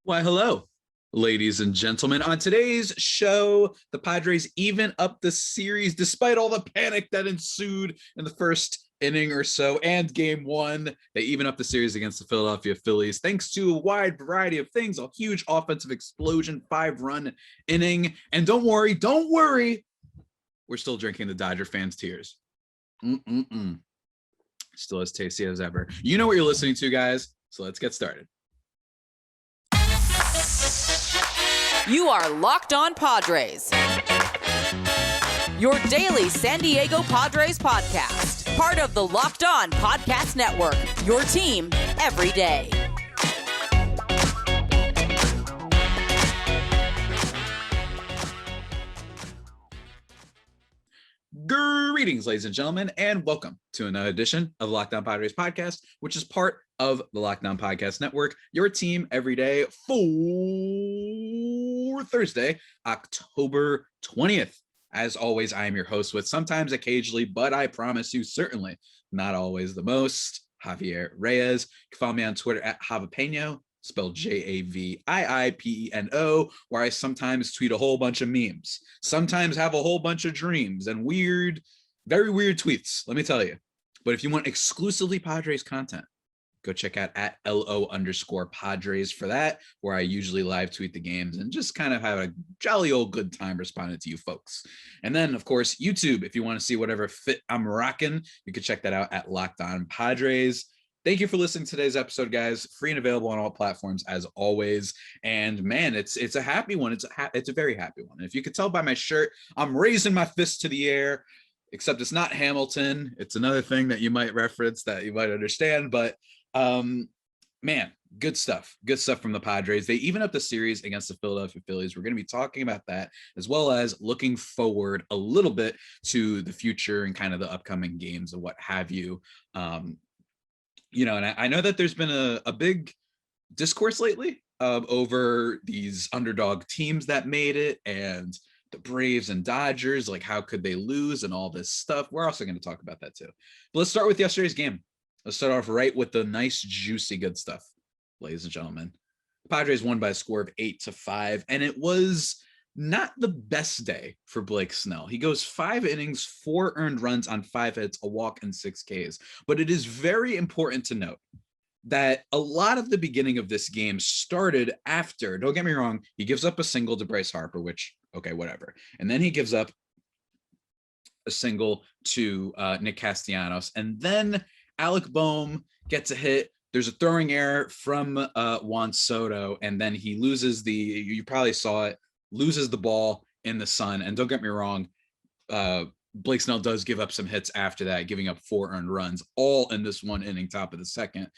Why, hello, ladies and gentlemen. On today's show, the Padres even up the series despite all the panic that ensued in the first inning or so and game one. They even up the series against the Philadelphia Phillies thanks to a wide variety of things, a huge offensive explosion, 5-run inning. And don't worry, we're still drinking the Dodger fans' tears. Still as tasty as ever. You know what you're listening to, guys, so let's get started. You are Locked On Padres, your daily San Diego Padres podcast. Part of the Locked On Podcast Network, your team every day. Greetings, ladies and gentlemen, and welcome to another edition of Locked On Padres podcast, which is part of the Locked On Podcast Network, your team every day for Thursday, October 20th. As always, I am your host with sometimes, occasionally, but I promise you, certainly not always the most, Javier Reyes. You can follow me on Twitter at Javapeno, spelled Javiipeno, where I sometimes tweet a whole bunch of memes, sometimes have a whole bunch of dreams and weird, very weird tweets, let me tell you. But if you want exclusively Padres content, go check out at LO_Padres for that, where I usually live tweet the games and just kind of have a jolly old good time responding to you folks. And then, of course, YouTube, if you want to see whatever fit I'm rocking, you can check that out at Locked On Padres. Thank you for listening to today's episode, guys. Free and available on all platforms as always. And man, it's a happy one. It's a very happy one. And if you could tell by my shirt, I'm raising my fist to the air, except it's not Hamilton. It's another thing that you might reference that you might understand. But man, good stuff. Good stuff from the Padres. They even up the series against the Philadelphia Phillies. We're going to be talking about that, as well as looking forward a little bit to the future and kind of the upcoming games and what have you. And I know that there's been a big discourse lately over these underdog teams that made it and the Braves and Dodgers, like how could they lose and all this stuff. We're also going to talk about that too. But let's start with yesterday's game. Let's start off right with the nice, juicy, good stuff, ladies and gentlemen. The Padres won by a score of 8-5, and it was not the best day for Blake Snell. He goes 5 innings, 4 earned runs on 5 hits, a walk, and 6 Ks. But it is very important to note that a lot of the beginning of this game started after, don't get me wrong, he gives up a single to Bryce Harper, which, okay, whatever. And then he gives up a single to Nick Castellanos. And then Alec Boehm gets a hit. There's a throwing error from Juan Soto, and then he loses you probably saw it, loses the ball in the sun. And don't get me wrong, Blake Snell does give up some hits after that, giving up 4 earned runs, all in this one inning, top of the second.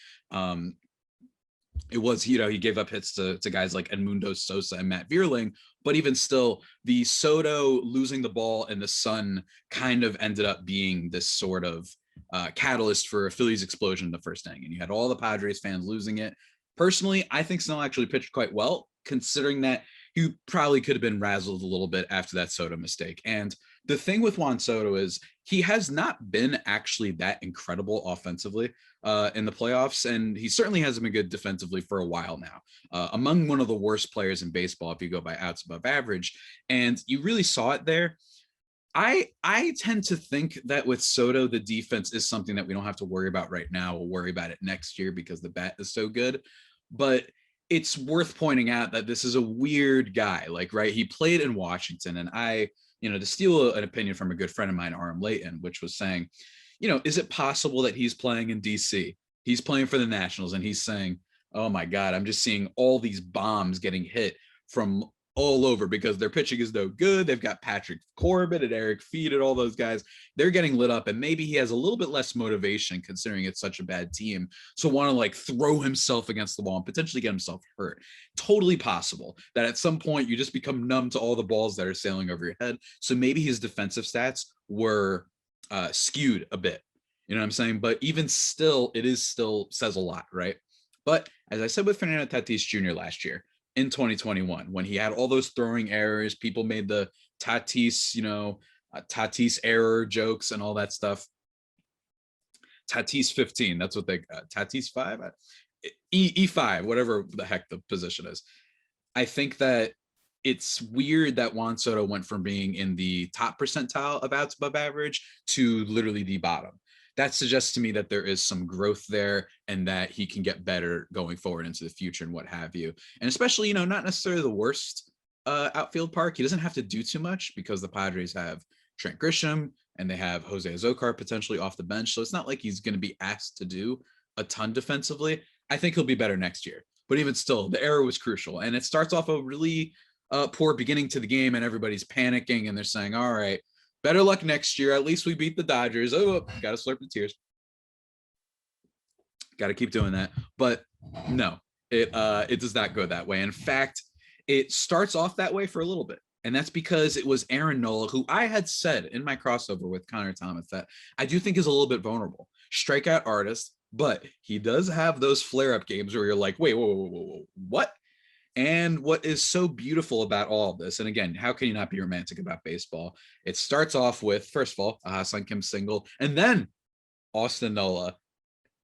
It was, he gave up hits to guys like Edmundo Sosa and Matt Vierling, but even still, the Soto losing the ball in the sun kind of ended up being this sort of catalyst for a Phillies explosion in the first inning. And you had all the Padres fans losing it. Personally, I think Snell actually pitched quite well, considering that he probably could have been razzled a little bit after that Soto mistake. And the thing with Juan Soto is he has not been actually that incredible offensively in the playoffs, and he certainly hasn't been good defensively for a while now. Among one of the worst players in baseball if you go by outs above average, and you really saw it there. I tend to think that with Soto, the defense is something that we don't have to worry about right now. We'll worry about it next year because the bat is so good. But it's worth pointing out that this is a weird guy, right? He played in Washington, and to steal an opinion from a good friend of mine, Aram Layton, which was saying, is it possible that he's playing in DC? He's playing for the Nationals, and he's saying, oh my God, I'm just seeing all these bombs getting hit from all over because their pitching is no good. They've got Patrick Corbin and Eric Feed and all those guys. They're getting lit up, and maybe he has a little bit less motivation considering it's such a bad team to want to throw himself against the wall and potentially get himself hurt. Totally possible that at some point you just become numb to all the balls that are sailing over your head. So maybe his defensive stats were skewed a bit. You know what I'm saying? But even still, it still says a lot, right? But as I said with Fernando Tatis Jr. last year, in 2021, when he had all those throwing errors, people made the Tatis, Tatis error jokes and all that stuff. Tatis 15, that's what they got. Tatis 5. E5, whatever the heck the position is. I think that it's weird that Juan Soto went from being in the top percentile of outs above average to literally the bottom. That suggests to me that there is some growth there and that he can get better going forward into the future and what have you. And especially, not necessarily the worst outfield park. He doesn't have to do too much because the Padres have Trent Grisham and they have Jose Azocar potentially off the bench. So it's not like he's going to be asked to do a ton defensively. I think he'll be better next year. But even still, the error was crucial. And it starts off a really poor beginning to the game, and everybody's panicking, and they're saying, all right, better luck next year. At least we beat the Dodgers. Oh, got to slurp the tears. Got to keep doing that. But no, it does not go that way. In fact, it starts off that way for a little bit. And that's because it was Aaron Nola, who I had said in my crossover with Connor Thomas that I do think is a little bit vulnerable. Strikeout artist, but he does have those flare-up games where you're like, wait, whoa, what? And what is so beautiful about all of this, and again, how can you not be romantic about baseball? It starts off with, first of all, a Ha-Seong Kim single, and then Austin Nola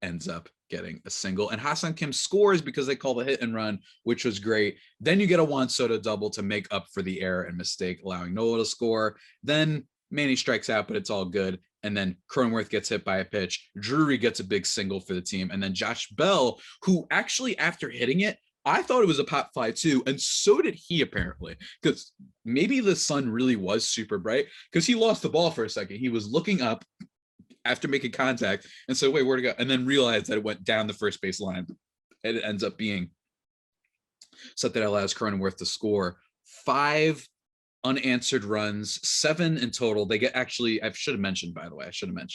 ends up getting a single, and Ha-Seong Kim scores because they call the hit and run, which was great. Then you get a Juan Soto double to make up for the error and mistake, allowing Nola to score. Then Manny strikes out, but it's all good. And then Cronenworth gets hit by a pitch. Drury gets a big single for the team. And then Josh Bell, who actually, after hitting it, I thought it was a pop fly too. And so did he, apparently, because maybe the sun really was super bright because he lost the ball for a second. He was looking up after making contact and said, wait, where'd it go? And then realized that it went down the first base line. And it ends up being something that allows Cronenworth to score 5 unanswered runs, 7 in total. They get, actually, I should have mentioned, by the way,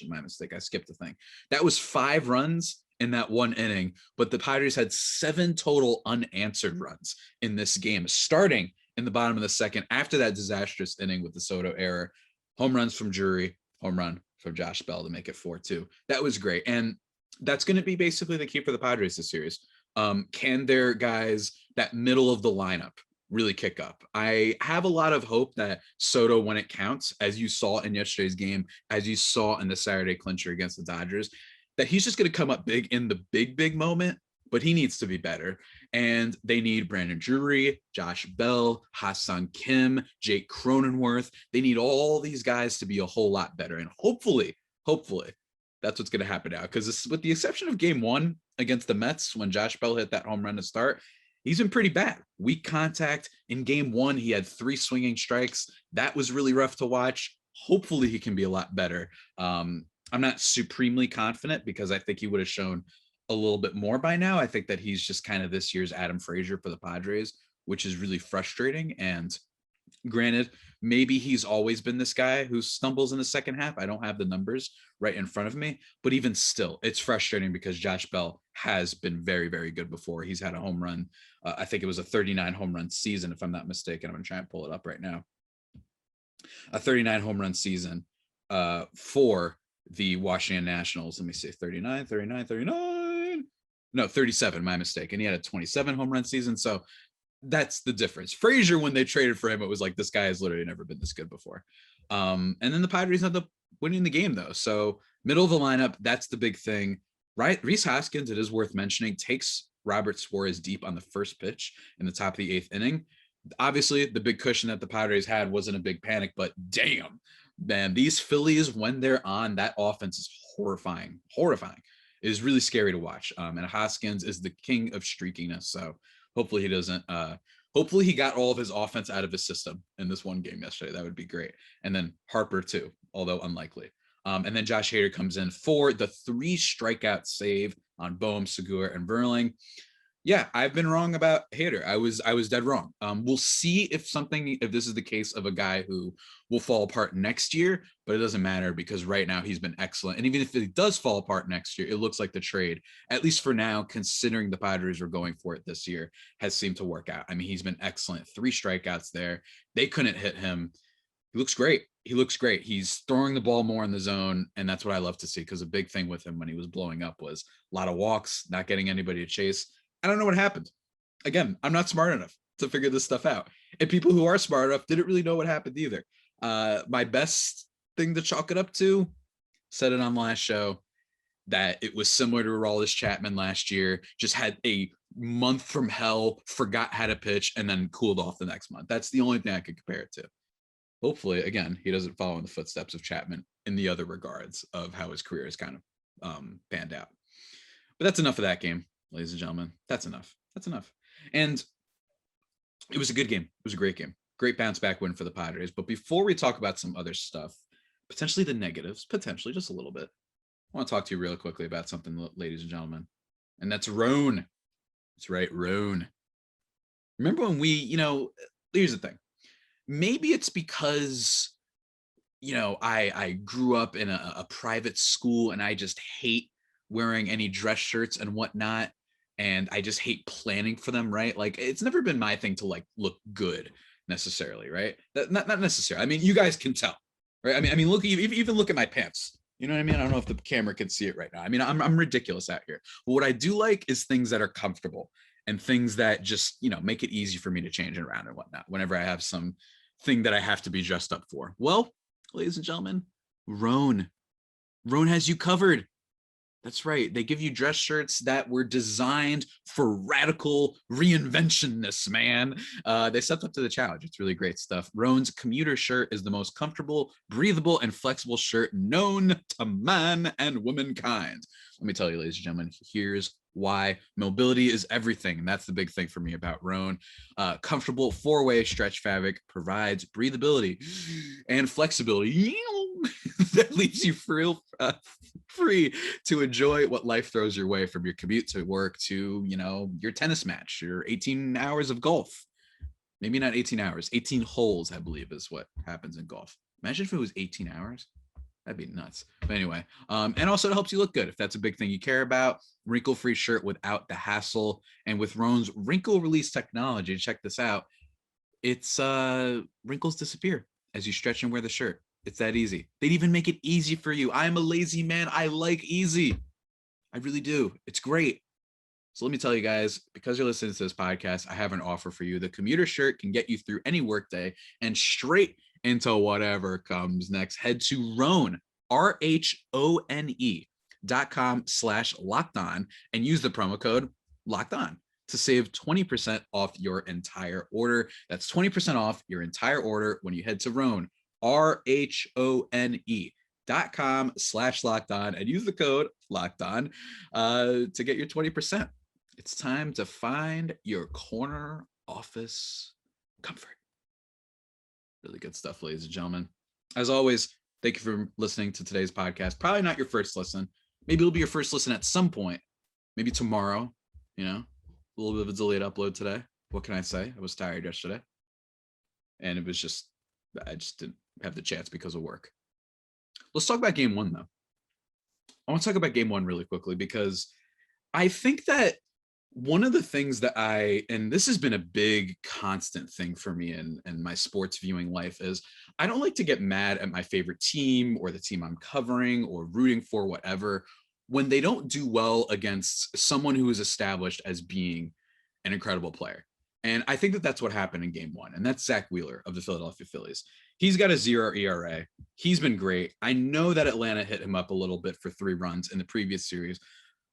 my mistake. I skipped the thing. That was 5 runs in that one inning, but the Padres had 7 total unanswered runs in this game, starting in the bottom of the second after that disastrous inning with the Soto error. Home runs from Drury, home run from Josh Bell to make it 4-2. That was great. And that's going to be basically the key for the Padres this series. Can their guys, that middle of the lineup, really kick up? I have a lot of hope that Soto, when it counts, as you saw in yesterday's game, as you saw in the Saturday clincher against the Dodgers, that he's just going to come up big in the big moment, but he needs to be better. And they need Brandon Drury, Josh Bell, Ha-Seong Kim, Jake Cronenworth. They need all these guys to be a whole lot better. And hopefully, that's what's going to happen now. Because with the exception of game 1 against the Mets, when Josh Bell hit that home run to start, he's been pretty bad. Weak contact. In game 1, he had 3 swinging strikes. That was really rough to watch. Hopefully he can be a lot better. I'm not supremely confident because I think he would have shown a little bit more by now. I think that he's just kind of this year's Adam Frazier for the Padres, which is really frustrating. And granted, maybe he's always been this guy who stumbles in the second half. I don't have the numbers right in front of me, but even still, it's frustrating because Josh Bell has been very, very good before. He's had a home run. I think it was a 39 home run season, if I'm not mistaken. I'm going to try and pull it up right now. A 39 home run season for the Washington Nationals. Let me see, 39. No, 37, my mistake. And he had a 27 home run season. So that's the difference. Frazier, when they traded for him, it was like, this guy has literally never been this good before. And then the Padres ended up winning the game, though. So middle of the lineup, that's the big thing. Right? Rhys Hoskins, it is worth mentioning, takes Robert Suarez deep on the first pitch in the top of the 8th inning. Obviously, the big cushion that the Padres had wasn't a big panic, but damn, man, these Phillies, when they're on, that offense is horrifying. It is really scary to watch. And Hoskins is the king of streakiness. So hopefully he doesn't, hopefully he got all of his offense out of his system in this one game yesterday. That would be great. And then Harper too, although unlikely. And then Josh Hader comes in for the 3 strikeout save on Bohm, Segura, and Verling. Yeah, I've been wrong about Hader. I was dead wrong. We'll see if this is the case of a guy who will fall apart next year, but it doesn't matter because right now he's been excellent. And even if it does fall apart next year, it looks like the trade, at least for now, considering the Padres were going for it this year, has seemed to work out. I mean, he's been excellent. 3 strikeouts there. They couldn't hit him. He looks great. He's throwing the ball more in the zone, and that's what I love to see because a big thing with him when he was blowing up was a lot of walks, not getting anybody to chase. I don't know what happened. Again, I'm not smart enough to figure this stuff out. And people who are smart enough didn't really know what happened either. My best thing to chalk it up to, said it on the last show, that it was similar to Aroldis Chapman last year, just had a month from hell, forgot how to pitch, and then cooled off the next month. That's the only thing I could compare it to. Hopefully, again, he doesn't follow in the footsteps of Chapman in the other regards of how his career is kind of panned out. But that's enough of that game, ladies and gentlemen. That's enough. That's enough. And it was a good game. It was a great game. Great bounce back win for the Padres. But before we talk about some other stuff, potentially the negatives, potentially just a little bit, I want to talk to you real quickly about something, ladies and gentlemen. And that's Roan. That's right, Roan. Remember when here's the thing. Maybe it's because, I grew up in a private school and I just hate wearing any dress shirts and whatnot. And I just hate planning for them, right? Like, it's never been my thing to like look good necessarily, right? Not necessarily. I mean, you guys can tell, right? I mean, look, even look at my pants. You know what I mean? I don't know if the camera can see it right now. I mean, I'm ridiculous out here. But what I do like is things that are comfortable and things that just, make it easy for me to change around and whatnot whenever I have some thing that I have to be dressed up for. Well, ladies and gentlemen, Roan has you covered. That's right. They give you dress shirts that were designed for radical reinventionness, man. They stepped up to the challenge. It's really great stuff. Roan's commuter shirt is the most comfortable, breathable, and flexible shirt known to man and womankind. Let me tell you, ladies and gentlemen, here's why. Mobility is everything. And that's the big thing for me about Roan. Comfortable four-way stretch fabric provides breathability and flexibility that leaves you free to enjoy what life throws your way, from your commute to work to, your tennis match, your 18 hours of golf. Maybe not 18 hours, 18 holes, I believe, is what happens in golf. Imagine if it was 18 hours. That'd be nuts. But anyway, and also it helps you look good if that's a big thing you care about. Wrinkle-free shirt without the hassle. And with Roan's wrinkle release technology, check this out. It's wrinkles disappear as you stretch and wear the shirt. It's that easy. They'd even make it easy for you. I'm a lazy man. I like easy. I really do. It's great. So let me tell you guys, because you're listening to this podcast, I have an offer for you. The commuter shirt can get you through any workday and straight into whatever comes next. Head to Roan, RHONE.com/lockedon and use the promo code LOCKEDON to save 20% off your entire order. That's 20% off your entire order when you head to Roan, RHONE.com/lockedon and use the code LOCKEDON to get your 20%. It's time to find your corner office comfort. Really good stuff, ladies and gentlemen. As always, thank you for listening to today's podcast. Probably not your first listen. Maybe it'll be your first listen at some point. Maybe tomorrow, a little bit of a delayed upload today. What can I say? I was tired yesterday. And I just didn't have the chance because of work. Let's talk about game one, though. I want to talk about game one really quickly because I think that one of the things that and this has been a big constant thing for me in my sports viewing life, is I don't like to get mad at my favorite team or the team I'm covering or rooting for, whatever, when they don't do well against someone who is established as being an incredible player. And I think that that's what happened in game one. And that's Zach Wheeler of the Philadelphia Phillies. He's got a 0 ERA. He's been great. I know that Atlanta hit him up a little bit for 3 runs in the previous series,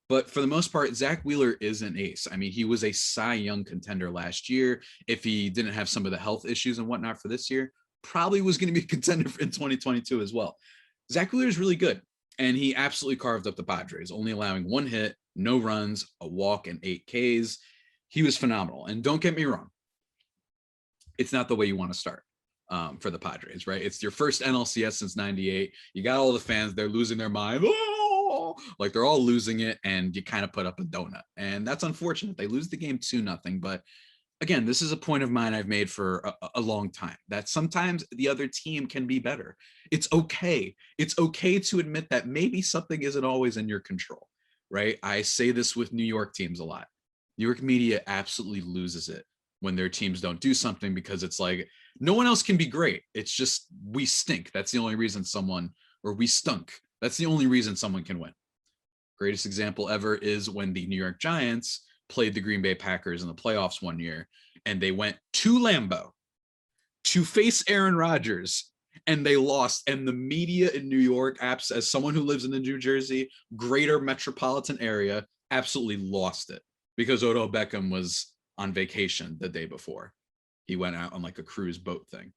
but for the most part, Zach Wheeler is an ace. I mean, he was a Cy Young contender last year. If he didn't have some of the health issues and whatnot for this year, probably was going to be a contender in 2022 as well. Zach Wheeler is really good. And he absolutely carved up the Padres, only allowing 1 hit, no runs, a walk, and 8 Ks. He was phenomenal. And don't get me wrong, it's not the way you want to start for the Padres, right? It's your first NLCS since '98. You got all the fans, they're losing their mind. Oh! Like, they're all losing it, and you kind of put up a donut. And that's unfortunate. They lose the game 2-0. But again, this is a point of mine I've made for a long time, that sometimes the other team can be better. It's okay. It's okay to admit that maybe something isn't always in your control, right? I say this with New York teams a lot. New York media absolutely loses it when their teams don't do something, because it's like, no one else can be great. It's just, we stink. That's the only reason we stunk. That's the only reason someone can win. Greatest example ever is when the New York Giants played the Green Bay Packers in the playoffs one year, and they went to Lambeau to face Aaron Rodgers, and they lost. And the media in New York, as someone who lives in the New Jersey greater metropolitan area, absolutely lost it because Odell Beckham was on vacation the day before. He went out on like a cruise boat thing.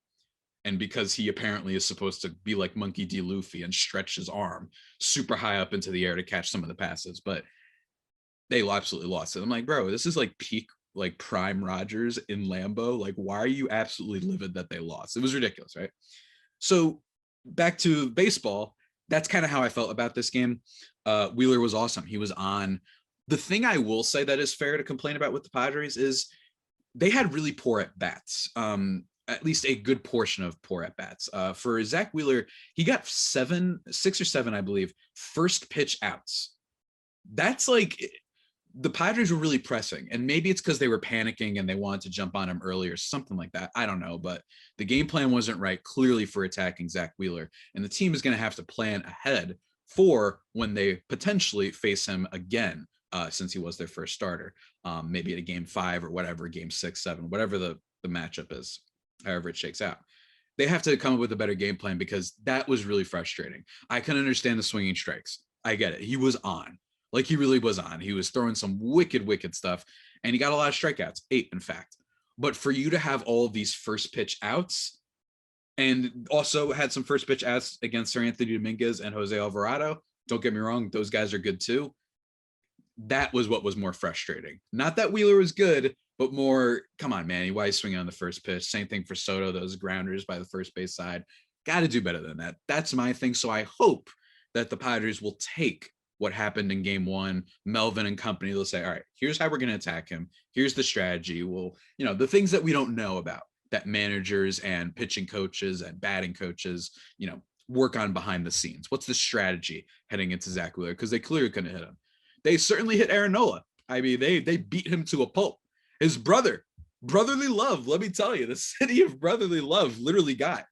And because he apparently is supposed to be like Monkey D. Luffy and stretch his arm super high up into the air to catch some of the passes, but they absolutely lost it. I'm like, bro, this is like peak, like prime Rodgers in Lambeau. Like, why are you absolutely livid that they lost? It was ridiculous, right? So back to baseball, that's kind of how I felt about this game. Wheeler was awesome. He was on. The thing I will say that is fair to complain about with the Padres is they had really poor at bats. At least a good portion of poor at bats. For Zach Wheeler, he got 6 or 7, I believe, first pitch outs. That's like, the Padres were really pressing, and maybe it's because they were panicking and they wanted to jump on him early or something like that. I don't know, but the game plan wasn't right clearly for attacking Zach Wheeler, and the team is going to have to plan ahead for when they potentially face him again, since he was their first starter, maybe at a game 5 or whatever, game 6, 7, whatever the matchup is, however it shakes out. They have to come up with a better game plan because that was really frustrating. I can understand the swinging strikes. I get it. He was on. Like, he really was on. He was throwing some wicked stuff, and he got a lot of strikeouts, 8, in fact. But for you to have all of these first pitch outs, and also had some first pitch outs against Sir Anthony Dominguez and Jose Alvarado, don't get me wrong, those guys are good too. That was what was more frustrating. Not that Wheeler was good, but more, come on, man, why are you swinging on the first pitch? Same thing for Soto, those grounders by the first base side. Got to do better than that. That's my thing. So I hope that the Padres will take what happened in game 1, Melvin and company, they'll say, all right, here's how we're going to attack him. Here's the strategy. Well, the things that we don't know about that managers and pitching coaches and batting coaches, work on behind the scenes. What's the strategy heading into Zach Wheeler? Because they clearly couldn't hit him. They certainly hit Aaron Nola. I mean, they beat him to a pulp. His brotherly love, let me tell you, the city of brotherly love literally got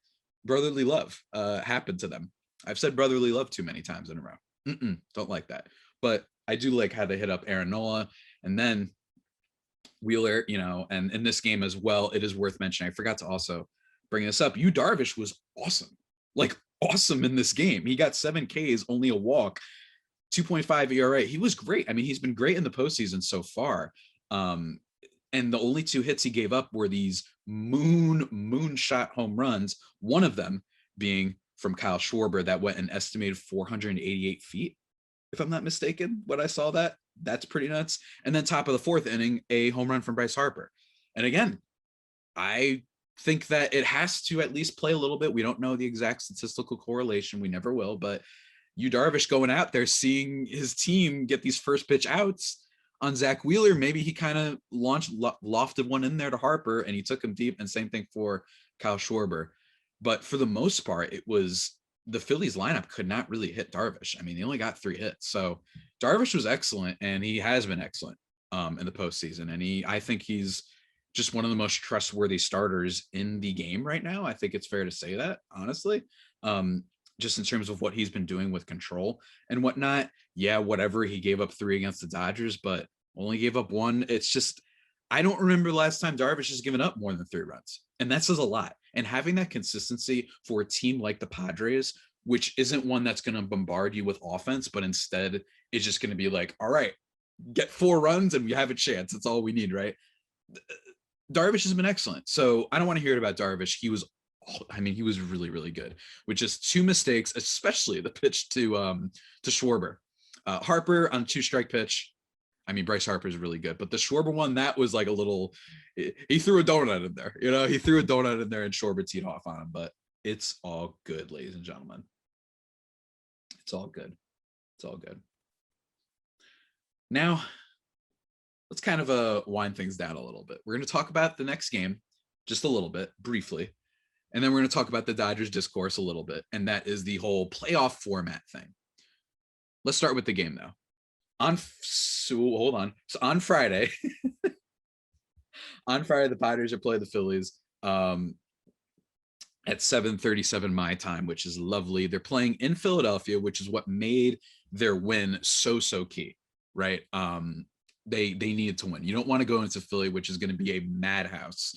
brotherly love happened to them. I've said brotherly love too many times in a row. Don't like that. But I do like how they hit up Aaron Nola. And then Wheeler, and in this game as well, it is worth mentioning, I forgot to also bring this up, Yu Darvish was awesome. Like, awesome in this game. He got 7 Ks, only a walk, 2.5 ERA. He was great. I mean, he's been great in the postseason so far. And the only 2 hits he gave up were these moonshot home runs, one of them being from Kyle Schwarber that went an estimated 488 feet, if I'm not mistaken. When I saw that, that's pretty nuts. And then top of the 4th inning, a home run from Bryce Harper. And again, I think that it has to at least play a little bit. We don't know the exact statistical correlation. We never will. But Yu Darvish going out there, seeing his team get these first pitch outs on Zach Wheeler, maybe he kind of lofted one in there to Harper, and he took him deep. And same thing for Kyle Schwarber. But for the most part, it was the Phillies lineup could not really hit Darvish. I mean, they only got 3 hits. So Darvish was excellent, and he has been excellent in the postseason. And I think he's just one of the most trustworthy starters in the game right now. I think it's fair to say that, honestly, just in terms of what he's been doing with control and whatnot. Yeah, whatever. He gave up 3 against the Dodgers, but only gave up 1. It's just, I don't remember the last time Darvish has given up more than 3 runs. And that says a lot. And having that consistency for a team like the Padres, which isn't one that's going to bombard you with offense, but instead is just going to be like, all right, get 4 runs and we have a chance. That's all we need, right? Darvish has been excellent. So I don't want to hear it about Darvish. He was really, really good with just 2 mistakes, especially the pitch to Schwarber. Harper on 2-strike pitch. I mean, Bryce Harper is really good, but the Schwarber one, that was like a little, he threw a donut in there, he threw a donut in there and Schwarber teed off on him, but it's all good, ladies and gentlemen. It's all good. It's all good. Now, let's kind of wind things down a little bit. We're going to talk about the next game just a little bit, briefly, and then we're going to talk about the Dodgers discourse a little bit, and that is the whole playoff format thing. Let's start with the game, though. So on Friday, the Padres are playing the Phillies at 7:37 my time, which is lovely. They're playing in Philadelphia, which is what made their win so key, right? they needed to win. You don't want to go into Philly, which is going to be a madhouse.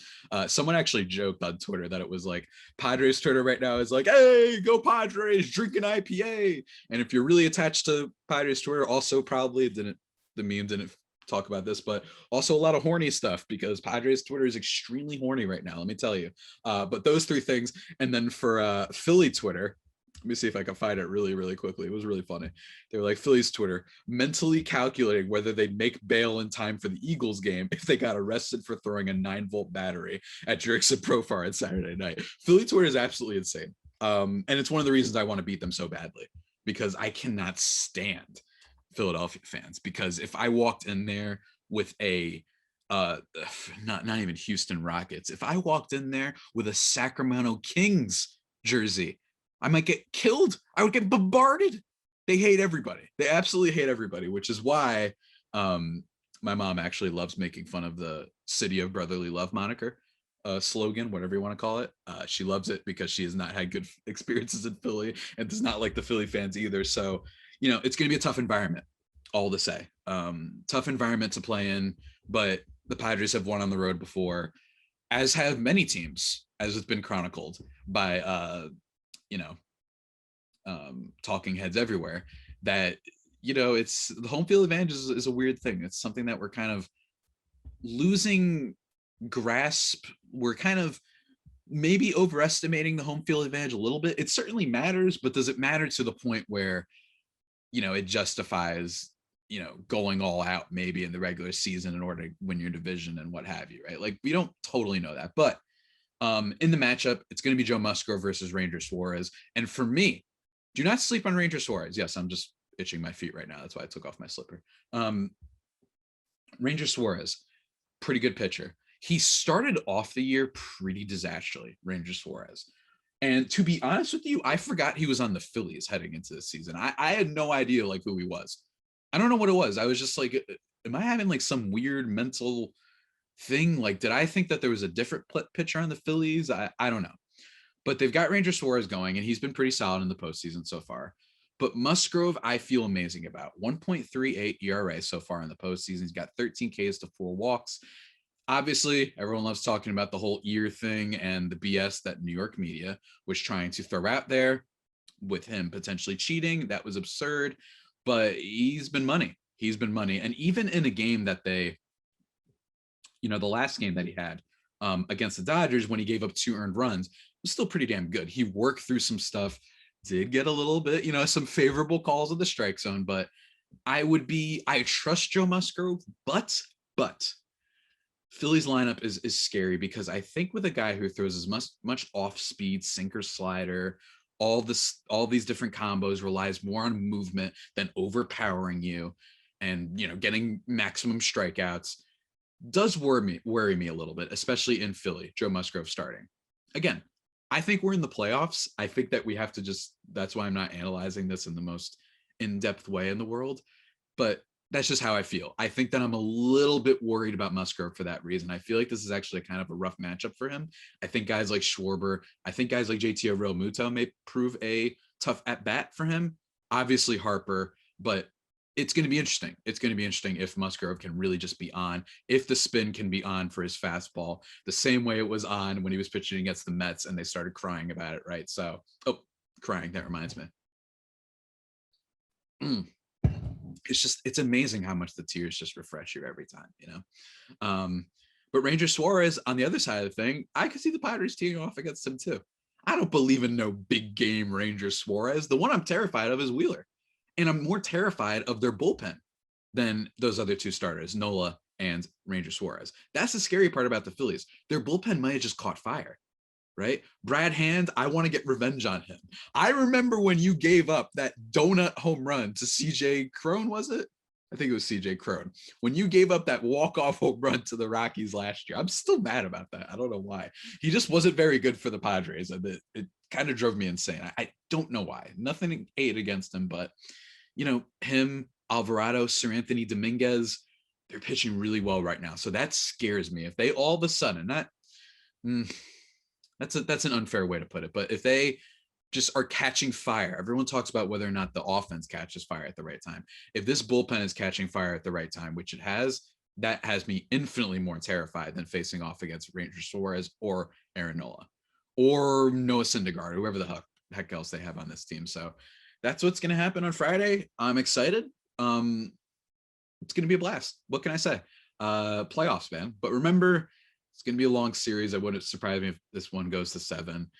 Someone actually joked on Twitter that it was like Padres Twitter right now is like, hey, go Padres, drink an IPA. And if you're really attached to Padres Twitter, also probably the meme didn't talk about this, but also a lot of horny stuff because Padres Twitter is extremely horny right now, let me tell you. But those three things. And then for Philly Twitter, let me see if I can find it really, really quickly. It was really funny. They were like, Phillies Twitter, mentally calculating whether they'd make bail in time for the Eagles game if they got arrested for throwing a 9-volt battery at Jurickson Profar on Saturday night. Philly Twitter is absolutely insane. And it's one of the reasons I want to beat them so badly, because I cannot stand Philadelphia fans. Because if I walked in there with a not even Houston Rockets, if I walked in there with a Sacramento Kings jersey, I might get killed. I would get bombarded. They hate everybody. They absolutely hate everybody, which is why my mom actually loves making fun of the City of Brotherly Love moniker, slogan, whatever you want to call it. She loves it because she has not had good experiences in Philly and does not like the Philly fans either. So, it's going to be a tough environment, all to say. Tough environment to play in, but the Padres have won on the road before, as have many teams, as it's been chronicled by talking heads everywhere, that it's the home field advantage is a weird thing. It's something that we're kind of losing grasp. We're kind of maybe overestimating the home field advantage a little bit. It certainly matters, but does it matter to the point where it justifies going all out maybe in the regular season in order to win your division and what have you, right? Like, we don't totally know that, but in the matchup, it's going to be Joe Musgrove versus Ranger Suarez. And for me, do not sleep on Ranger Suarez. Yes, I'm just itching my feet right now. That's why I took off my slipper. Ranger Suarez, pretty good pitcher. He started off the year pretty disastrously, Ranger Suarez. And to be honest with you, I forgot he was on the Phillies heading into the season. I had no idea who he was. I don't know what it was. I was just like, am I having some weird mental thing? Did I think that there was a different pitcher on the Phillies? I don't know. But they've got Ranger Suarez going, and he's been pretty solid in the postseason so far. But Musgrove, I feel amazing about. 1.38 ERA so far in the postseason. He's got 13 Ks to 4 walks. Obviously, everyone loves talking about the whole ear thing and the BS that New York media was trying to throw out there with him potentially cheating. That was absurd. But he's been money. He's been money. And even in a game that the last game that he had against the Dodgers, when he gave up 2 earned runs, was still pretty damn good. He worked through some stuff, did get a little bit, some favorable calls of the strike zone, but I trust Joe Musgrove, but Philly's lineup is scary, because I think with a guy who throws as much off speed, sinker, slider, all these different combos, relies more on movement than overpowering you and, getting maximum strikeouts, does worry me a little bit, especially in Philly. Joe Musgrove starting. Again, I think we're in the playoffs. I think that we have to that's why I'm not analyzing this in the most in-depth way in the world, but that's just how I feel. I think that I'm a little bit worried about Musgrove for that reason. I feel like this is actually kind of a rough matchup for him. I think guys like Schwarber, I think guys like JT Realmuto may prove a tough at bat for him. Obviously Harper, but it's going to be interesting. It's going to be interesting if Musgrove can really just be on, if the spin can be on for his fastball, the same way it was on when he was pitching against the Mets and they started crying about it, right? So, crying, that reminds me. It's amazing how much the tears just refresh you every time, But Ranger Suarez, on the other side of the thing, I could see the Padres teeing off against him too. I don't believe in no big game Ranger Suarez. The one I'm terrified of is Wheeler. And I'm more terrified of their bullpen than those other 2 starters, Nola and Ranger Suarez. That's the scary part about the Phillies. Their bullpen might have just caught fire, right? Brad Hand, I want to get revenge on him. I remember when you gave up that donut home run to CJ Crone, was it? I think it was CJ Crone. When you gave up that walk-off home run to the Rockies last year, I'm still mad about that. I don't know why. He just wasn't very good for the Padres. And it kind of drove me insane. I don't know why. Nothing ate against him, but him, Alvarado, Sir Anthony Dominguez, they're pitching really well right now. So that scares me. If they all of a sudden, that's an unfair way to put it, but if they just are catching fire. Everyone talks about whether or not the offense catches fire at the right time. If this bullpen is catching fire at the right time, which it has, that has me infinitely more terrified than facing off against Ranger Suarez or Aaron Nola or Noah Syndergaard, whoever the heck else they have on this team. So that's what's going to happen on Friday. I'm excited. It's going to be a blast. What can I say? Playoffs, man. But remember, it's going to be a long series. I wouldn't surprise me if this one goes to 7.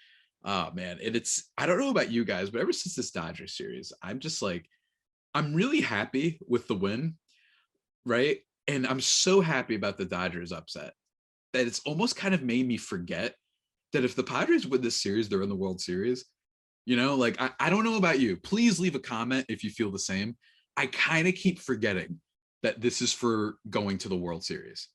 Oh man, it's I don't know about you guys, but ever since this Dodgers series, I'm just like, I'm really happy with the win, right? And I'm so happy about the Dodgers upset that it's almost kind of made me forget that if the Padres win this series, they're in the World Series. You know, like I don't know about you. Please leave a comment if you feel the same. I kind of keep forgetting that this is for going to the World Series.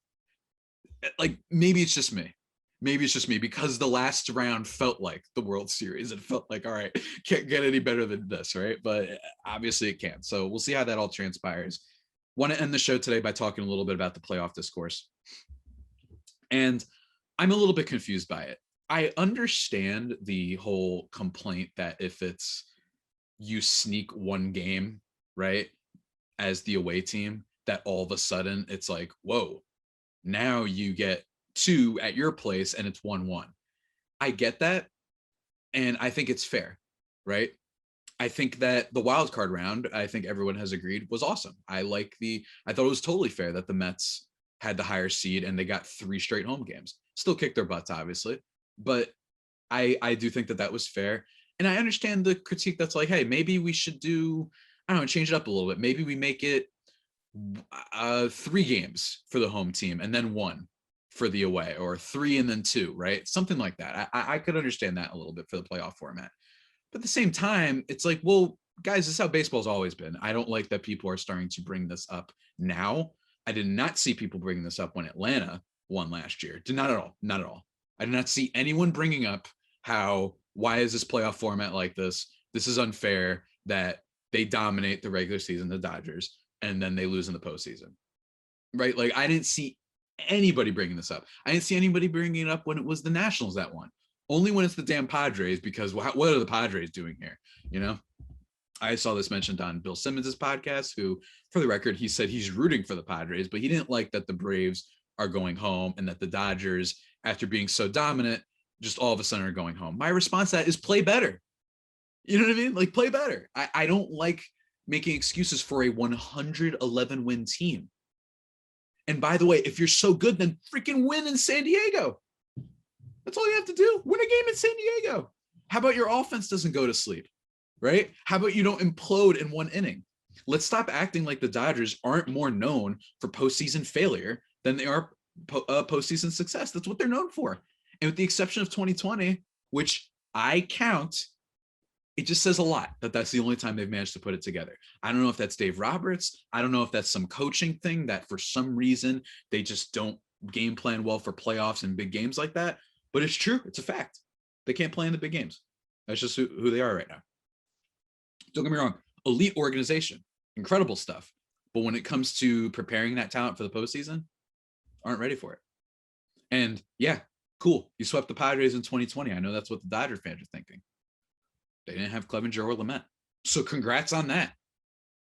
Like maybe it's just me. Maybe it's just me because the last round felt like the World Series. It felt like, all right, can't get any better than this, right? But obviously it can't. So we'll see how that all transpires. Want to end the show today by talking a little bit about the playoff discourse. And I'm a little bit confused by it. I understand the whole complaint that if it's you sneak one game, right, as the away team, that all of a sudden it's like, whoa, now you get 2 at your place and it's 1-1. I get that. And I think it's fair, right? I think that the wild card round, I think everyone has agreed, was awesome. I thought it was totally fair that the Mets had the higher seed and they got 3 straight home games. Still kicked their butts, obviously. But I do think that was fair. And I understand the critique that's like, hey, maybe we should change it up a little bit. Maybe we make it 3 games for the home team and then 1 for the away, or 3 and then 2, right? Something like that. I could understand that a little bit for the playoff format. But at the same time, it's like, well, guys, this is how baseball's always been. I don't like that people are starting to bring this up now. I did not see people bringing this up when Atlanta won last year. Not at all. Not at all. I did not see anyone bringing up why is this playoff format like this? This is unfair that they dominate the regular season, the Dodgers, and then they lose in the postseason, right? Like I didn't see anybody bringing this up. I didn't see anybody bringing it up when it was the Nationals that won. Only when it's the damn Padres, because what are the Padres doing here? You know, I saw this mentioned on Bill Simmons's podcast, who, for the record, he said he's rooting for the Padres, but he didn't like that the Braves are going home and that the Dodgers, after being so dominant, just all of a sudden are going home. My response to that is play better. You know what I mean? Like play better. I don't like making excuses for a 111 win team. And by the way, if you're so good, then freaking win in San Diego. That's all you have to do. Win a game in San Diego. How about your offense doesn't go to sleep, right? How about you don't implode in 1 inning? Let's stop acting like the Dodgers aren't more known for postseason failure than they are postseason success. That's what they're known for. And with the exception of 2020, which I count, it just says a lot that that's the only time they've managed to put it together. I don't know if that's Dave Roberts. I don't know if that's some coaching thing that for some reason they just don't game plan well for playoffs and big games like that. But it's true. It's a fact. They can't play in the big games. That's just who they are right now. Don't get me wrong. Elite organization. Incredible stuff. But when it comes to preparing that talent for the postseason, aren't ready for it. And yeah, cool. You swept the Padres in 2020. I know that's what the Dodger fans are thinking. They didn't have Clevenger or Lamet. So congrats on that.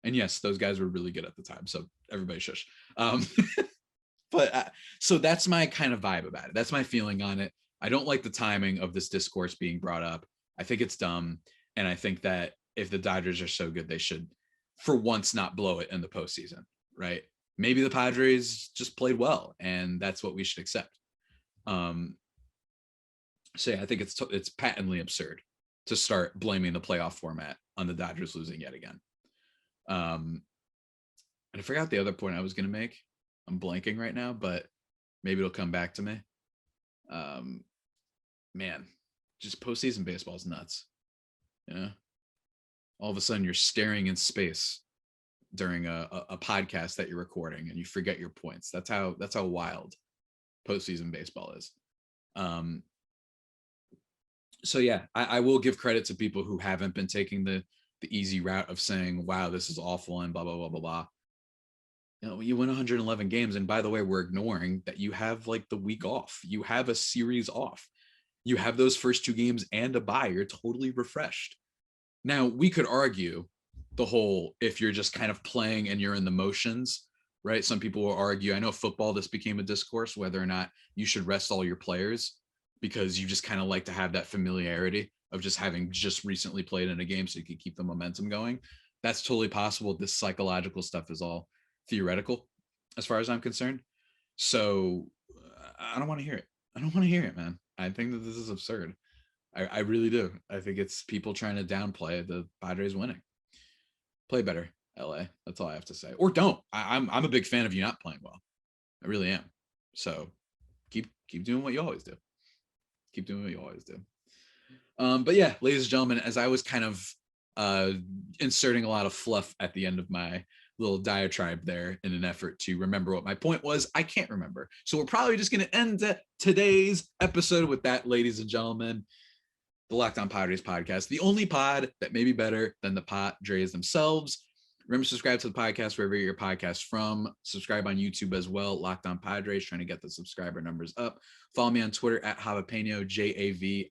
And yes, those guys were really good at the time. So everybody shush. But so that's my kind of vibe about it. That's my feeling on it. I don't like the timing of this discourse being brought up. I think it's dumb. And I think that if the Dodgers are so good, they should, for once, not blow it in the postseason, right? Maybe the Padres just played well, and that's what we should accept. So yeah, I think it's patently absurd to start blaming the playoff format on the Dodgers losing yet again. And I forgot the other point I was going to make. I'm blanking right now, but maybe it'll come back to me. Man, just postseason baseball is nuts. You know, all of a sudden you're staring in space during a podcast that you're recording and you forget your points. That's how wild postseason baseball is. So yeah, I will give credit to people who haven't been taking the easy route of saying, wow, this is awful and blah, blah, blah, blah, blah. You know, you win 111 games. And by the way, we're ignoring that you have like the week off. You have a series off. You have those first 2 games and a bye. You're totally refreshed. Now, we could argue the whole, if you're just kind of playing and you're in the motions, right? Some people will argue, I know football, this became a discourse, whether or not you should rest all your players because you just kind of like to have that familiarity of just having just recently played in a game so you can keep the momentum going. That's totally possible. This psychological stuff is all theoretical as far as I'm concerned. So I don't want to hear it. I don't want to hear it, man. I think that this is absurd. I really do. I think it's people trying to downplay the Padres winning. Play better, LA. That's all I have to say. Or don't. I'm a big fan of you not playing well. I really am. So keep doing what you always do. Keep doing what you always do. But yeah, ladies and gentlemen, as I was kind of inserting a lot of fluff at the end of my little diatribe there in an effort to remember what my point was, I can't remember. So we're probably just going to end today's episode with that, ladies and gentlemen. The Locked On Padres podcast, the only pod that may be better than the Padres themselves. Remember, subscribe to the podcast wherever you get your podcast from. Subscribe on YouTube as well. Locked On Padres, trying to get the subscriber numbers up. Follow me on Twitter at Javipeno,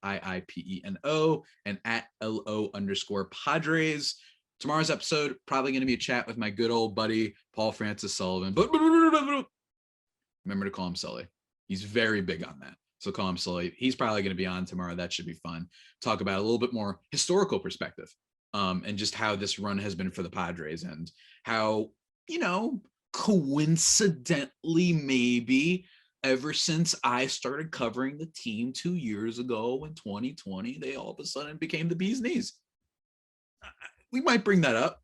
JAVIIPENO, and at LO_Padres. Tomorrow's episode, probably going to be a chat with my good old buddy, Paul Francis Sullivan. But remember to call him Sully. He's very big on that. So call him Sully. He's probably going to be on tomorrow. That should be fun. Talk about a little bit more historical perspective and just how this run has been for the Padres and how, coincidentally, maybe ever since I started covering the team 2 years ago in 2020, they all of a sudden became the bee's knees. We might bring that up.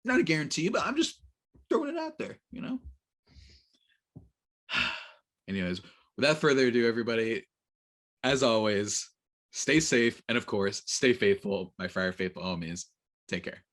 Not a guarantee, but I'm just throwing it out there, Anyways, without further ado, everybody, as always, stay safe and, of course, stay faithful, my Friar Faithful homies. Take care.